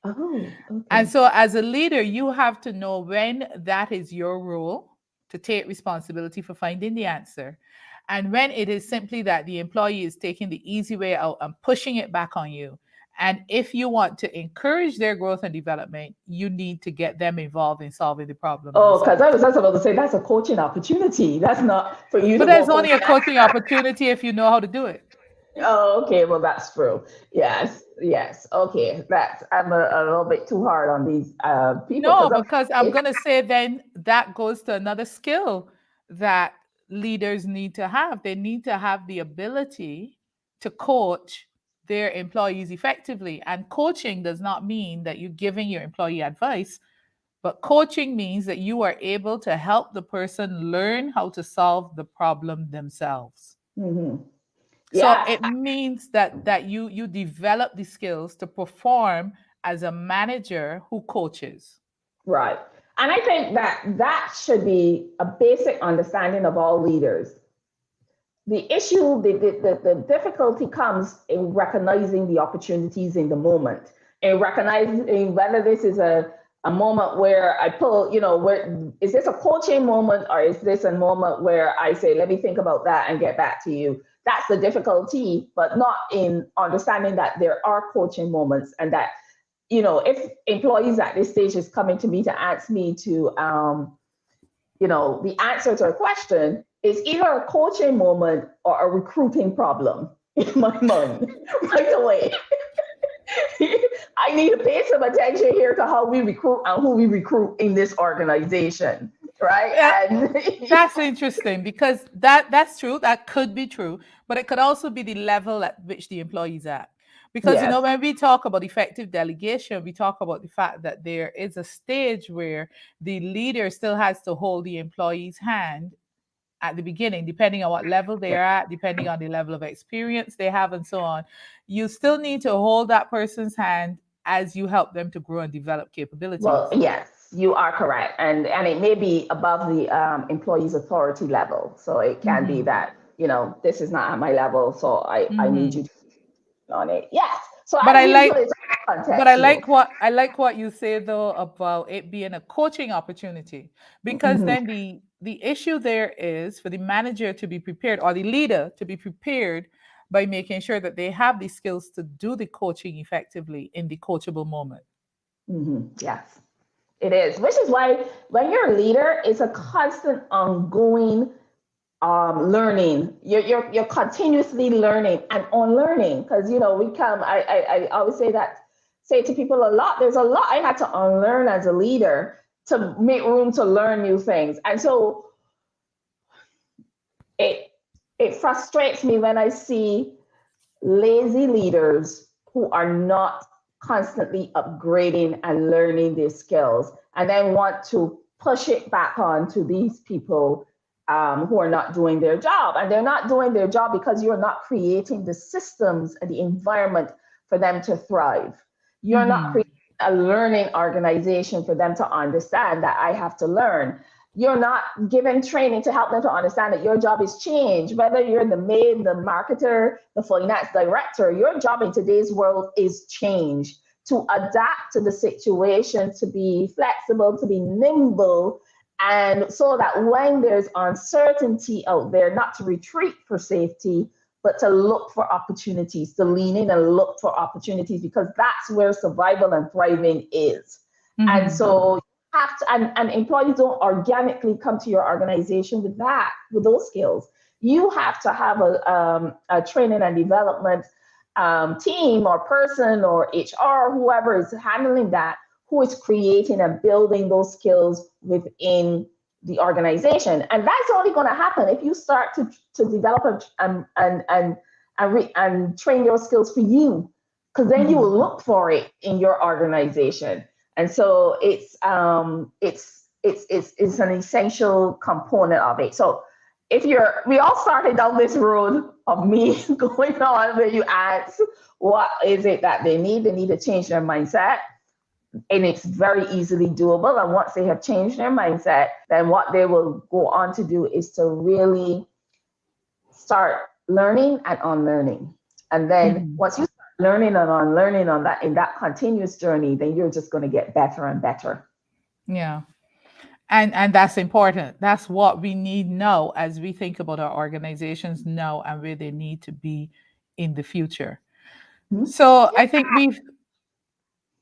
Oh, And okay. so, as a leader, you have to know when that is your role to take responsibility for finding the answer. And when it is simply that the employee is taking the easy way out and pushing it back on you. And if you want to encourage their growth and development, you need to get them involved in solving the problem Oh, because I themselves. was just about to say that's a coaching opportunity. That's not for you But to go there's coach only a that. coaching opportunity if you know how to do it. Oh, okay. Well, that's true. Yes, yes. Okay, that's I'm a little bit too hard on these people No, because because I'm it, going to say then that goes to another skill that leaders need to have. They need to have the ability to coach their employees effectively. And coaching does not mean that you're giving your employee advice, but coaching means that you are able to help the person learn how to solve the problem themselves. mhm. So Yes, it means that you develop the skills to perform as a manager who coaches. right. And I think that that should be a basic understanding of all leaders. The issue, the difficulty comes in recognizing the opportunities in the moment and recognizing whether this is a moment where I pull, where is this a coaching moment or is this a moment where I say, let me think about that and get back to you? That's the difficulty, but not in understanding that there are coaching moments and that, if employees at this stage is coming to me to ask me to, the answer to a question is either a coaching moment or a recruiting problem in my mind right away. I need to pay some attention here to how we recruit and who we recruit in this organization, right? Yeah, And that's interesting because that's true. That could be true, but it could also be the level at which the employee's at. Because yes, when we talk about effective delegation, we talk about the fact that there is a stage where the leader still has to hold the employee's hand at the beginning, depending on what level they're at, depending on the level of experience they have, and so on. You still need to hold that person's hand as you help them to grow and develop well, capabilities. yes, you are correct, and it may be above the employee's authority level, so it can be Hmm. that this is not at my level, so I need you Hmm. to on it. Yes, so But as I usual, like it's But I contextual. like what you say though about it being a coaching opportunity, because Mhm. then the issue there is for the manager to be prepared or the leader to be prepared by making sure that they have the skills to do the coaching effectively in the coachable moment. Yes, it is. Which is why when you're a leader, it's a constant ongoing learning. You're continuously learning and unlearning because we come. I always say to people a lot. There's a lot I had to unlearn as a leader to make room to learn new things, and so it it frustrates me when I see lazy leaders who are not constantly upgrading and learning their skills and then want to push it back on to these people who are not doing their job. And they're not doing their job because you're not creating the systems and the environment for them to thrive. You're not Hmm. creating a learning organization for them to understand that I have to learn. you're not given training to help them to understand that your job is change. Whether you're the maid, the marketer, the finance director, your job in today's world is change, to adapt to the situation, to be flexible, to be nimble, and so that when there's uncertainty out there, not to retreat for safety, but to look for opportunities, to lean in and look for opportunities, because that's where survival and thriving is. And Mm-hmm. so you have to, and employees don't organically come to your organization with that, with those skills. You have to have a training and development team or person or HR, whoever is handling that, who is creating and building those skills within the organization. And that's only going to happen if you start to develop and train your skills for you, because then you Mm-hmm. will look for it in your organization. And so it's an essential component of it. So if we all started down this road of me going on where you ask what is it that they need to change their mindset, and it's very easily doable. And once they have changed their mindset, then what they will go on to do is to really start learning and unlearning. And then Mm-hmm. once you start learning and unlearning on that, in that continuous journey, then you're just going to get better and better. Yeah. And that's important. That's what we need now as we think about our organizations now and where they need to be in the future. Mhm. So I think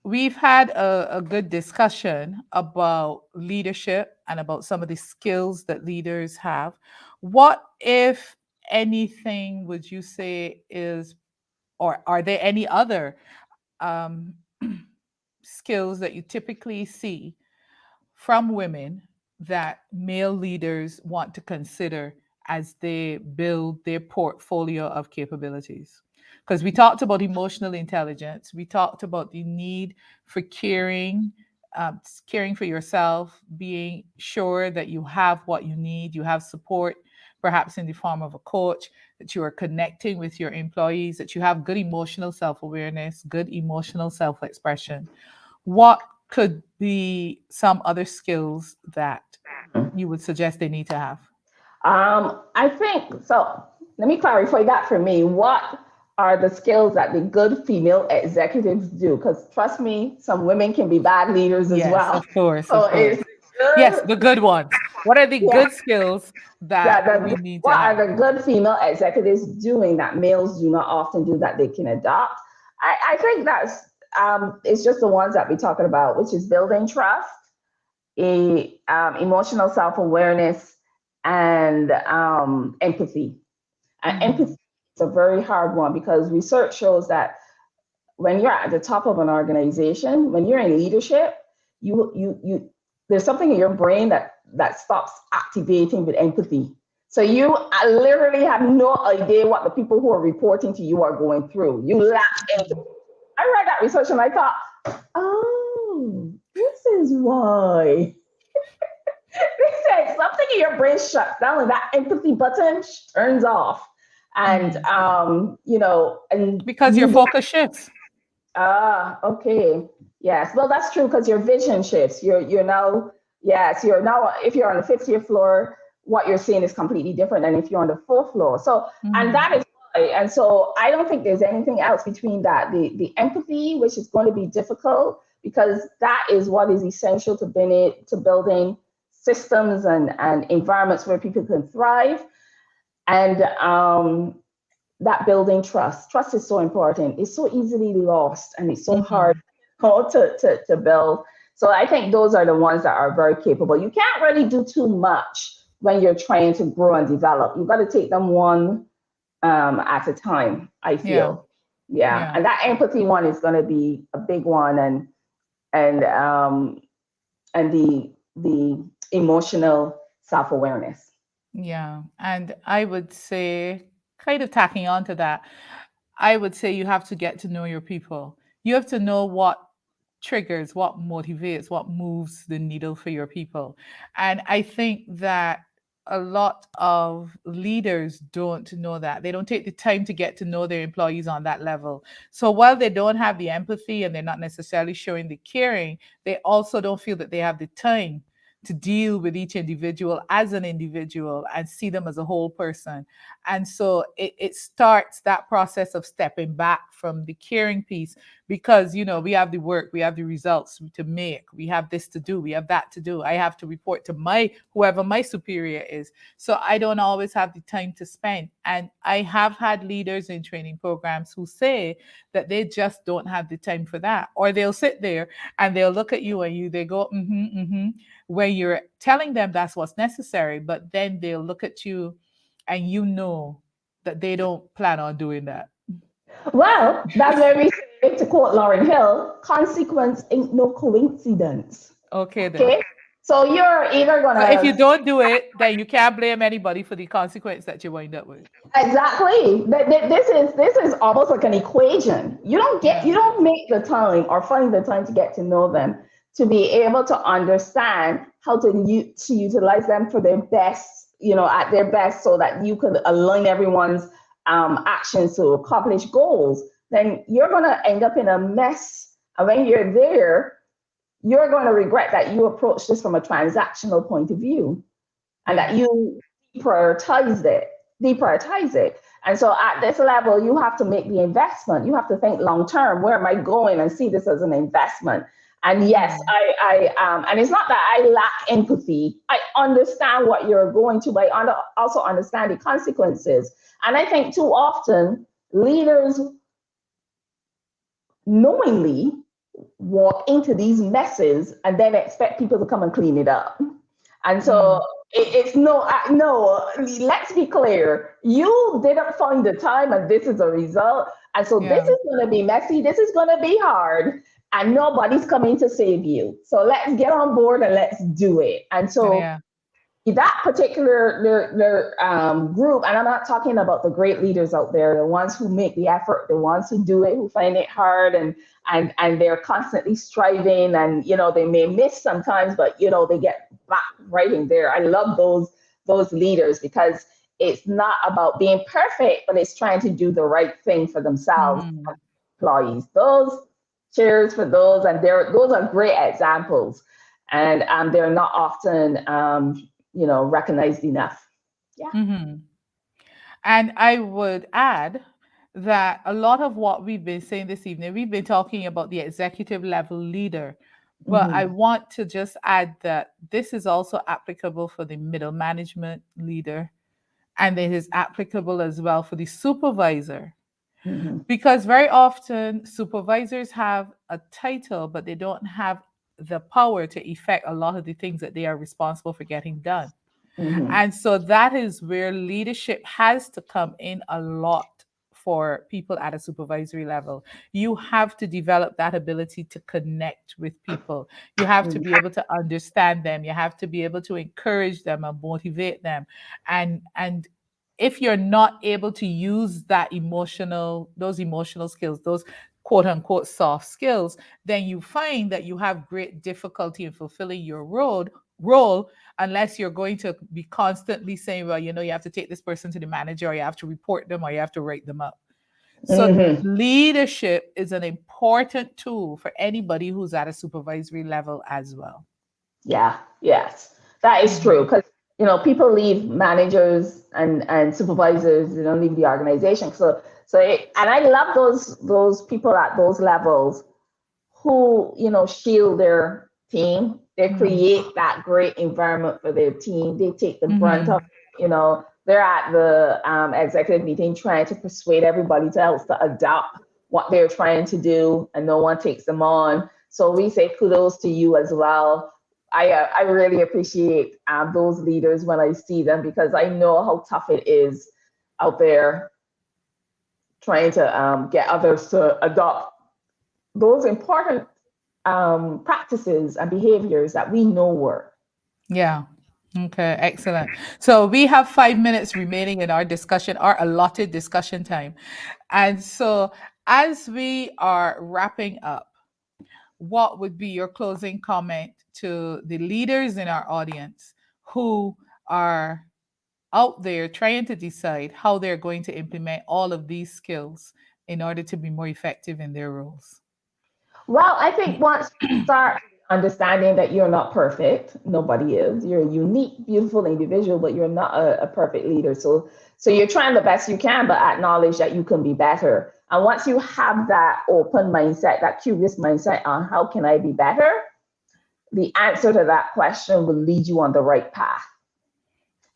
we've had a good discussion about leadership and about some of the skills that leaders have. What, if anything, would you say is, or are there any other um, skills that you typically see from women that male leaders want to consider as they build their portfolio of capabilities? Because we talked about emotional intelligence, we talked about the need for caring, caring for yourself, being sure that you have what you need, you have support, perhaps in the form of a coach, that you are connecting with your employees, that you have good emotional self awareness, good emotional self expression. What could be some other skills that you would suggest they need to have? I think so. Let me clarify that for me. What are the skills that the good female executives do? Because trust me, some women can be bad leaders as Yes, well. of course, So of course. it's Yes, good. the good ones. What are the Yeah. good skills that That we the, need to what have? are the good female executives doing that males do not often do that they can adopt? I think that's it's just the ones that we're talking about, which is building trust, emotional self awareness, and empathy. And empathy Hmm. is a very hard one because research shows that when you're at the top of an organization, when you're in leadership, you there's something in your brain that stops activating with empathy. So you literally have no idea what the people who are reporting to you are going through. You lack empathy. I read that research and I thought, oh, this is why. They said something in your brain shuts down and that empathy button turns off. And Hmm. and Because your you don't. focus shifts. Okay. Yes. Well, that's true because your vision shifts. You're now, yes, you're now, if you're on the 50th floor, what you're seeing is completely different than if you're on the fourth floor. So, and Hmm. that is why. And so I don't think there's anything else between that. The empathy, which is going to be difficult because that is what is essential to building systems and environments where people can thrive. And that building trust. Trust is so important. It's so easily lost and it's so hard Hmm. to build. So I think those are the ones that are very capable. You can't really do too much when you're trying to grow and develop. You've got to take them one at a time, I Yeah, feel. Yeah. yeah. And that empathy one is going to be a big one, and the emotional self-awareness. Yeah. And I would say, kind of tacking on to that, I would say you have to get to know your people. You have to know what triggers, what motivates, what moves the needle for your people. And I think that a lot of leaders don't know that. They don't take the time to get to know their employees on that level. So while they don't have the empathy and they're not necessarily showing the caring, they also don't feel that they have the time to deal with each individual as an individual and see them as a whole person. And so it starts that process of stepping back from the caring piece, because we have the work, we have the results to make, we have this to do, we have that to do, I have to report to my whoever my superior is. So I don't always have the time to spend. And I have had leaders in training programs who say that they just don't have the time for that, or they'll sit there and they'll look at you and they go mm-hmm, mm-hmm, when you're telling them that's what's necessary, but then they'll look at you and that they don't plan on doing that. Well, that's where we say, to quote Lauryn Hill, consequence ain't no coincidence. Okay, then. Okay? So you're either So if you gonna don't do it, then you can't blame anybody for the consequence that you wind up with. exactly. This is almost like an equation. You Yeah. don't make the time or find the time to get to know them, to be able to understand how to utilize them for their best, at their best, so that you could align everyone's actions to accomplish goals. Then you're gonna end up in a mess, and when you're there, you're going to regret that you approached this from a transactional point of view, and Yeah. that you deprioritize it, deprioritize it. And so at this level, you have to make the investment. You have to think long term. Where am I going? And see this as an investment. And yes, Mm. and it's not that I lack empathy. I understand what you're going to, but I also understand the consequences. And I think too often leaders knowingly walk into these messes and then expect people to come and clean it up. And so Mm. it's no, let's be clear. You didn't find the time, and this is a result. And so this Yeah. is going to be messy. This is going to be hard, and nobody's coming to save you. So let's get on board and let's do it. And so Yeah. that particular group, and I'm not talking about the great leaders out there, the ones who make the effort, the ones who do it, who find it hard, and they're constantly striving, and they may miss sometimes, but they get back right in there. I love those leaders, because it's not about being perfect, but it's trying to do the right thing for themselves, Mm. employees. Those, cheers for those, and those are great examples, and they're not often recognized enough. Yeah. Mm-hmm. And I would add that a lot of what we've been saying this evening, we've been talking about the executive level leader. But I Mm-hmm. want to just add that this is also applicable for the middle management leader, and it is applicable as well for the supervisor. Mm-hmm. Because very often supervisors have a title, but they don't have the power to effect a lot of the things that they are responsible for getting done. Mm-hmm. And so that is where leadership has to come in a lot for people at a supervisory level. You have to develop that ability to connect with people. You have to be able to understand them. You have to be able to encourage them and motivate them. And if you're not able to use those emotional skills, those quote unquote soft skills, then you find that you have great difficulty in fulfilling your role, unless you're going to be constantly saying, well, you have to take this person to the manager, or you have to report them, or you have to write them up. So Mm-hmm. leadership is an important tool for anybody who's at a supervisory level as well. Yeah, yes, that is true. Mhm. Because people leave, managers and supervisors, leave the organization. And I love those people at those levels who shield their team. They Mhm. create that great environment for their team. They take the brunt of, Mhm. they're at the executive meeting trying to persuade everybody else to adopt what they're trying to do, and no one takes them on. So we say kudos to you as well. I really appreciate those leaders when I see them, because I know how tough it is out there trying to get others to adopt those important practices and behaviors that we know work. Yeah. Okay, excellent. So we have 5 minutes remaining in our discussion, our allotted discussion time. And so as we are wrapping up, what would be your closing comment to the leaders in our audience who are out there trying to decide how they're going to implement all of these skills in order to be more effective in their roles? Well, I think once we start understanding that you're not perfect. Nobody is. You're a unique, beautiful individual, but you're not a perfect leader. So you're trying the best you can, but acknowledge that you can be better. And once you have that open mindset, that curious mindset on how can I be better, the answer to that question will lead you on the right path.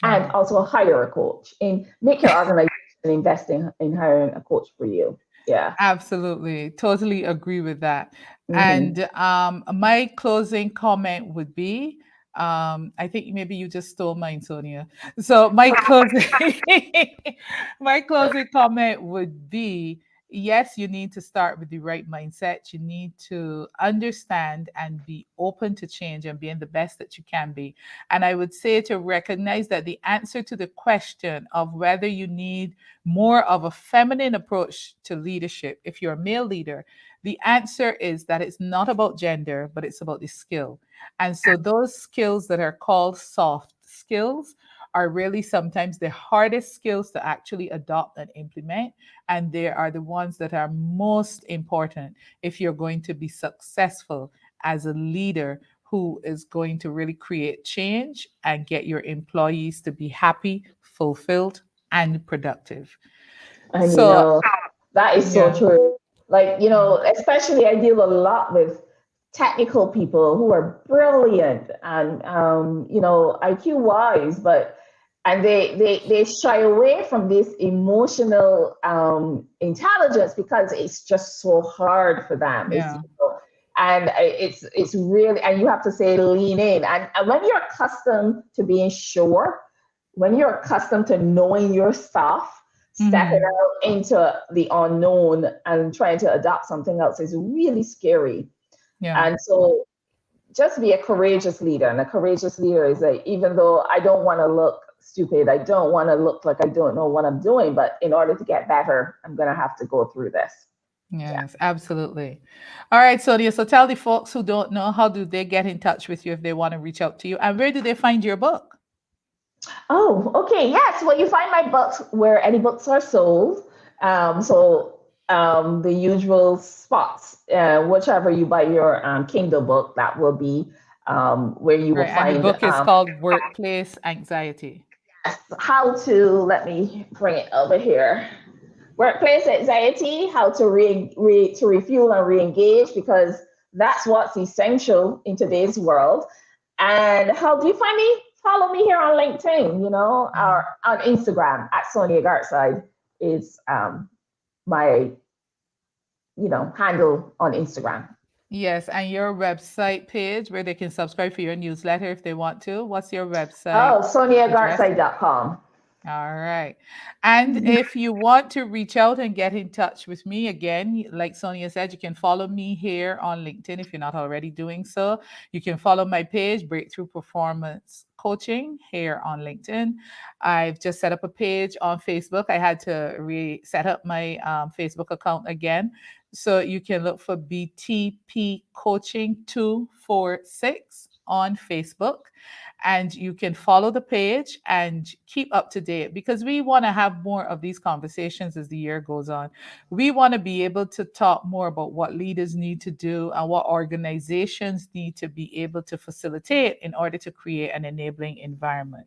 And Yeah. also hire a coach and make your organization invest in hiring a coach for you. Yeah. Absolutely. Totally agree with that. Hmm. And my closing comment would be I think maybe you just stole mine, Sonia. So my closing my closing comment would be yes, you need to start with the right mindset. You need to understand and be open to change and being the best that you can be. And I would say to recognize that the answer to the question of whether you need more of a feminine approach to leadership, if you're a male leader, the answer is that it's not about gender, but it's about the skill. And so those skills that are called soft skills are really sometimes the hardest skills to actually adopt and implement. And they are the ones that are most important if you're going to be successful as a leader who is going to really create change and get your employees to be happy, fulfilled, and productive. And So, that is so yeah, true. Like, especially I deal a lot with technical people who are brilliant and IQ wise, but and they shy away from this emotional intelligence because it's just so hard for them. yeah, And it's really, and you have to say lean in. And when you're accustomed to being sure, when you're accustomed to knowing your stuff, stepping hmm, out into the unknown and trying to adopt something else is really scary. yeah. And so just be a courageous leader. And a courageous leader is like, even though I don't want to look stupid, I don't want to look like I don't know what I'm doing, but in order to get better, I'm going to have to go through this. Yeah. Yes, absolutely. All right, Sonia. So tell the folks who don't know, how do they get in touch with you if they want to reach out to you? And where do they find your book? Oh, okay. Yes. Well, you find my books where any books are sold. The usual spots, whichever you buy your Kindle book, that will be where you will Right. And the find book is called Workplace Anxiety. how to, let me bring it over here. Workplace anxiety, how to to refuel and re-engage, because that's what's essential in today's world. And how do you find me? Follow me here on LinkedIn, or on Instagram at Sonia Gartside is my handle on Instagram. Yes, and your website page where they can subscribe for your newsletter if they want to. What's your website Oh, address? SoniaGartside.com. All right. And if you want to reach out and get in touch with me, again, like Sonia said, you can follow me here on LinkedIn if you're not already doing so. You can follow my page, Breakthrough Performance Coaching, here on LinkedIn. I've just set up a page on Facebook. I had to set up my Facebook account again. So you can look for BTP Coaching 246 on Facebook, and you can follow the page and keep up to date, because we want to have more of these conversations as the year goes on. We want to be able to talk more about what leaders need to do and what organizations need to be able to facilitate in order to create an enabling environment.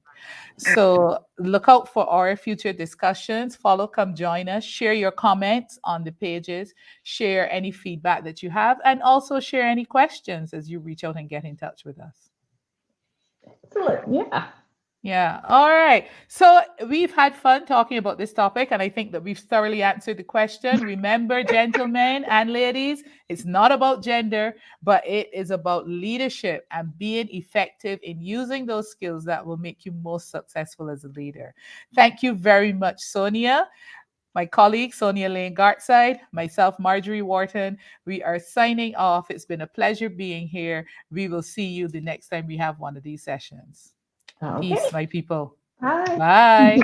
So look out for our future discussions. Follow, come join us, share your comments on the pages, share any feedback that you have, and also share any questions as you reach out and get in touch with us. Excellent. Yeah. Yeah. All right. So we've had fun talking about this topic, and I think that we've thoroughly answered the question. Remember, gentlemen and ladies, it's not about gender, but it is about leadership and being effective in using those skills that will make you most successful as a leader. Thank you very much, Sonia. My colleague, Sonia Lane Gartside, myself, Marjorie Wharton, we are signing off. It's been a pleasure being here. We will see you the next time we have one of these sessions. Okay. Peace, my people. Bye. Bye.